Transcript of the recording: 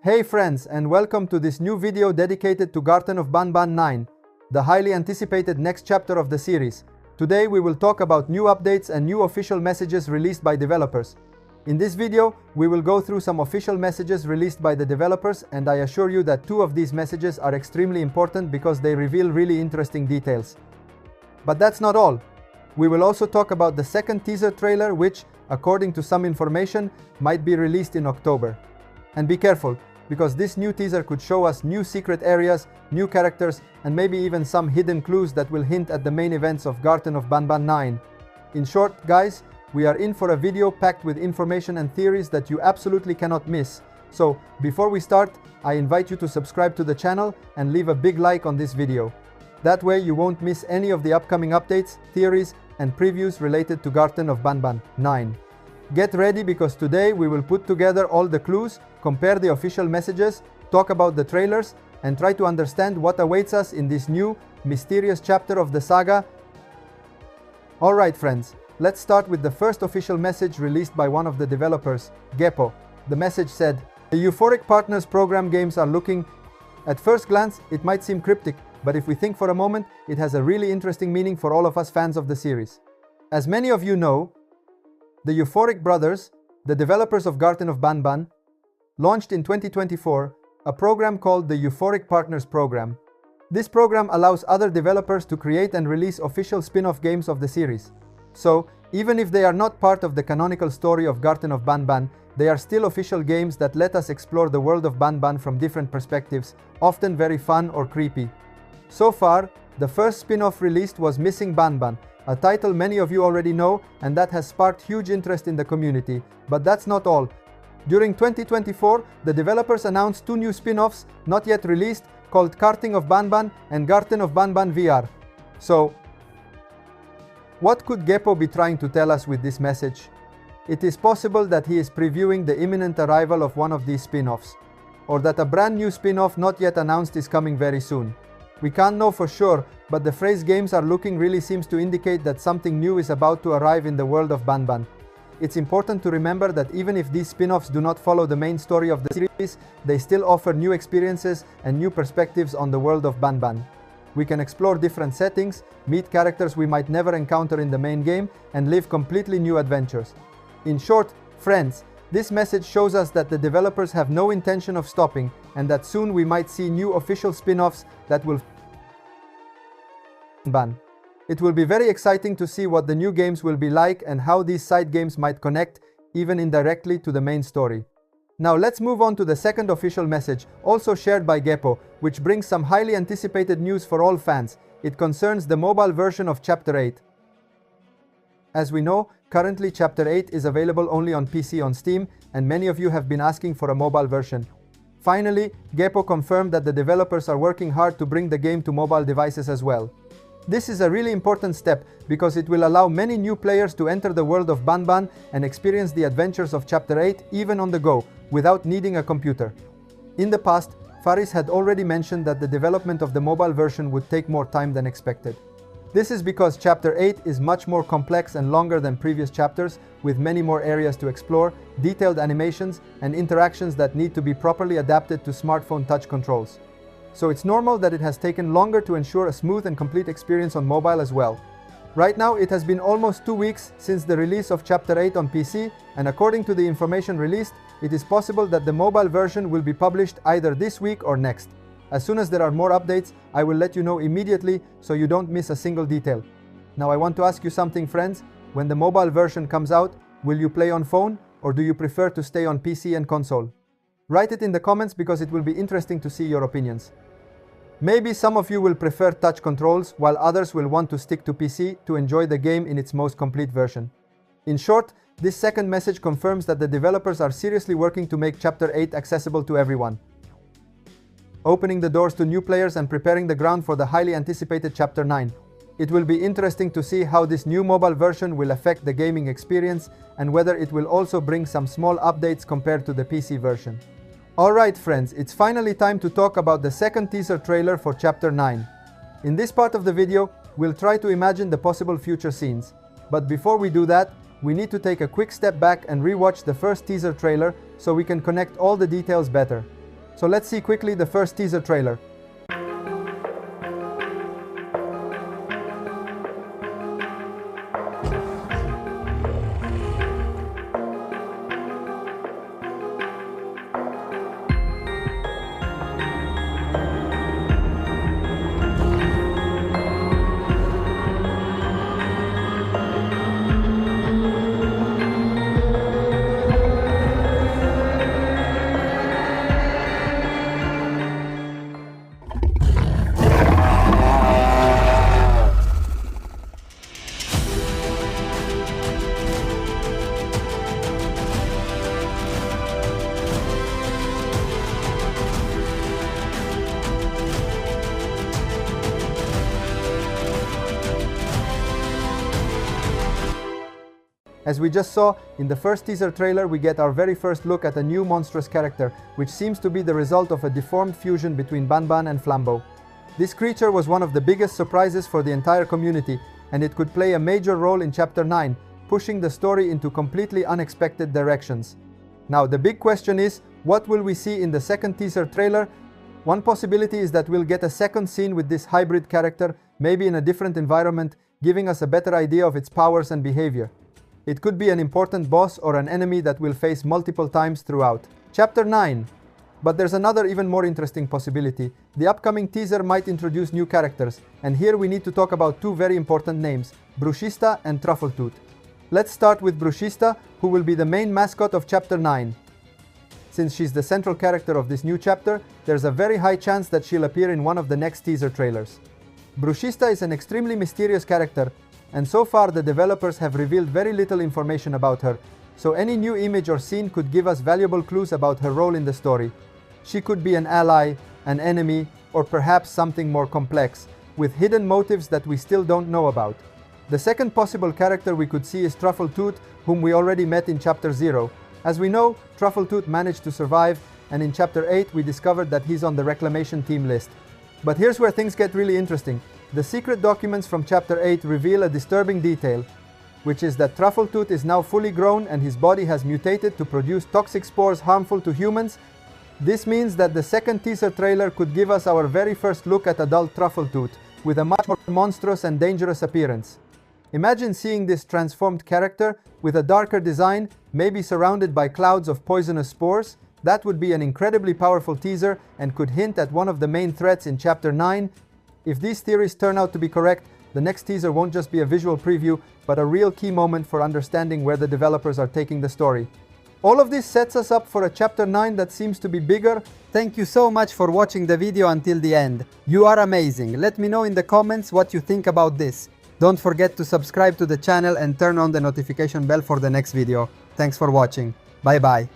Hey friends, and welcome to this new video dedicated to Garten of Banban 9, the highly anticipated next chapter of the series. Today we will talk about new updates and new official messages released by developers. In this video, we will go through some official messages released by the developers, and I assure you that two of these messages are extremely important because they reveal really interesting details. But that's not all. We will also talk about the second teaser trailer which, according to some information, might be released in October. And be careful, because this new teaser could show us new secret areas, new characters, and maybe even some hidden clues that will hint at the main events of Garten of Banban 9. In short, guys, we are in for a video packed with information and theories that you absolutely cannot miss. So, before we start, I invite you to subscribe to the channel and leave a big like on this video. That way you won't miss any of the upcoming updates, theories, and previews related to Garten of Banban 9. Get ready, because today we will put together all the clues, compare the official messages, talk about the trailers, and try to understand what awaits us in this new, mysterious chapter of the saga. Alright friends, let's start with the first official message released by one of the developers, Geppo. The message said, "The Euphoric Partners program games are looking..." At first glance, it might seem cryptic, but if we think for a moment, it has a really interesting meaning for all of us fans of the series. As many of you know, the Euphoric brothers, the developers of Garten of Banban, launched in 2024 a program called the Euphoric Partners Program. This program allows other developers to create and release official spin-off games of the series. So, even if they are not part of the canonical story of Garten of Banban, they are still official games that let us explore the world of Banban from different perspectives, often very fun or creepy. So far, the first spin-off released was Missing Banban, a title many of you already know and that has sparked huge interest in the community. But that's not all. During 2024, the developers announced two new spin-offs, not yet released, called Garten of Banban and Garten of Banban VR. So, what could Geppo be trying to tell us with this message? It is possible that he is previewing the imminent arrival of one of these spin-offs, or that a brand new spin-off not yet announced is coming very soon. We can't know for sure, but the phrase "games are looking" really seems to indicate that something new is about to arrive in the world of Banban. It's important to remember that even if these spin-offs do not follow the main story of the series, they still offer new experiences and new perspectives on the world of Banban. We can explore different settings, meet characters we might never encounter in the main game, and live completely new adventures. In short, friends, this message shows us that the developers have no intention of stopping, and that soon we might see new official spin-offs that will Banban. It will be very exciting to see what the new games will be like and how these side games might connect, even indirectly, to the main story. Now let's move on to the second official message, also shared by Geppo, which brings some highly anticipated news for all fans. It concerns the mobile version of Chapter 8. As we know, currently Chapter 8 is available only on PC on Steam, and many of you have been asking for a mobile version. Finally, Geppo confirmed that the developers are working hard to bring the game to mobile devices as well. This is a really important step because it will allow many new players to enter the world of Banban and experience the adventures of Chapter 8 even on the go, without needing a computer. In the past, Faris had already mentioned that the development of the mobile version would take more time than expected. This is because Chapter 8 is much more complex and longer than previous chapters, with many more areas to explore, detailed animations, and interactions that need to be properly adapted to smartphone touch controls. So it's normal that it has taken longer to ensure a smooth and complete experience on mobile as well. Right now, it has been almost 2 weeks since the release of Chapter 8 on PC, and according to the information released, it is possible that the mobile version will be published either this week or next. As soon as there are more updates, I will let you know immediately so you don't miss a single detail. Now I want to ask you something, friends. When the mobile version comes out, will you play on phone, or do you prefer to stay on PC and console? Write it in the comments because it will be interesting to see your opinions. Maybe some of you will prefer touch controls, while others will want to stick to PC to enjoy the game in its most complete version. In short, this second message confirms that the developers are seriously working to make Chapter 8 accessible to everyone, opening the doors to new players and preparing the ground for the highly anticipated Chapter 9. It will be interesting to see how this new mobile version will affect the gaming experience and whether it will also bring some small updates compared to the PC version. Alright friends, it's finally time to talk about the second teaser trailer for Chapter 9. In this part of the video, we'll try to imagine the possible future scenes. But before we do that, we need to take a quick step back and rewatch the first teaser trailer so we can connect all the details better. So let's see quickly the first teaser trailer. As we just saw, in the first teaser trailer we get our very first look at a new monstrous character, which seems to be the result of a deformed fusion between Banban and Flambeau. This creature was one of the biggest surprises for the entire community, and it could play a major role in Chapter 9, pushing the story into completely unexpected directions. Now, the big question is, what will we see in the second teaser trailer? One possibility is that we'll get a second scene with this hybrid character, maybe in a different environment, giving us a better idea of its powers and behavior. It could be an important boss or an enemy that we'll face multiple times throughout Chapter 9. But there's another even more interesting possibility. The upcoming teaser might introduce new characters, and here we need to talk about two very important names, Bruschista and Truffletooth. Let's start with Bruschista, who will be the main mascot of Chapter 9. Since she's the central character of this new chapter, there's a very high chance that she'll appear in one of the next teaser trailers. Bruschista is an extremely mysterious character, and so far the developers have revealed very little information about her, so any new image or scene could give us valuable clues about her role in the story. She could be an ally, an enemy, or perhaps something more complex, with hidden motives that we still don't know about. The second possible character we could see is Truffletooth, whom we already met in Chapter 0. As we know, Truffletooth managed to survive, and in Chapter 8 we discovered that he's on the reclamation team list. But here's where things get really interesting. The secret documents from Chapter 8 reveal a disturbing detail, which is that Truffletooth is now fully grown and his body has mutated to produce toxic spores harmful to humans. This means that the second teaser trailer could give us our very first look at adult Truffletooth, with a much more monstrous and dangerous appearance. Imagine seeing this transformed character with a darker design, maybe surrounded by clouds of poisonous spores. That would be an incredibly powerful teaser and could hint at one of the main threats in Chapter 9. If these theories turn out to be correct, the next teaser won't just be a visual preview, but a real key moment for understanding where the developers are taking the story. All of this sets us up for a Chapter 9 that seems to be bigger. Thank you so much for watching the video until the end. You are amazing. Let me know in the comments what you think about this. Don't forget to subscribe to the channel and turn on the notification bell for the next video. Thanks for watching. Bye bye.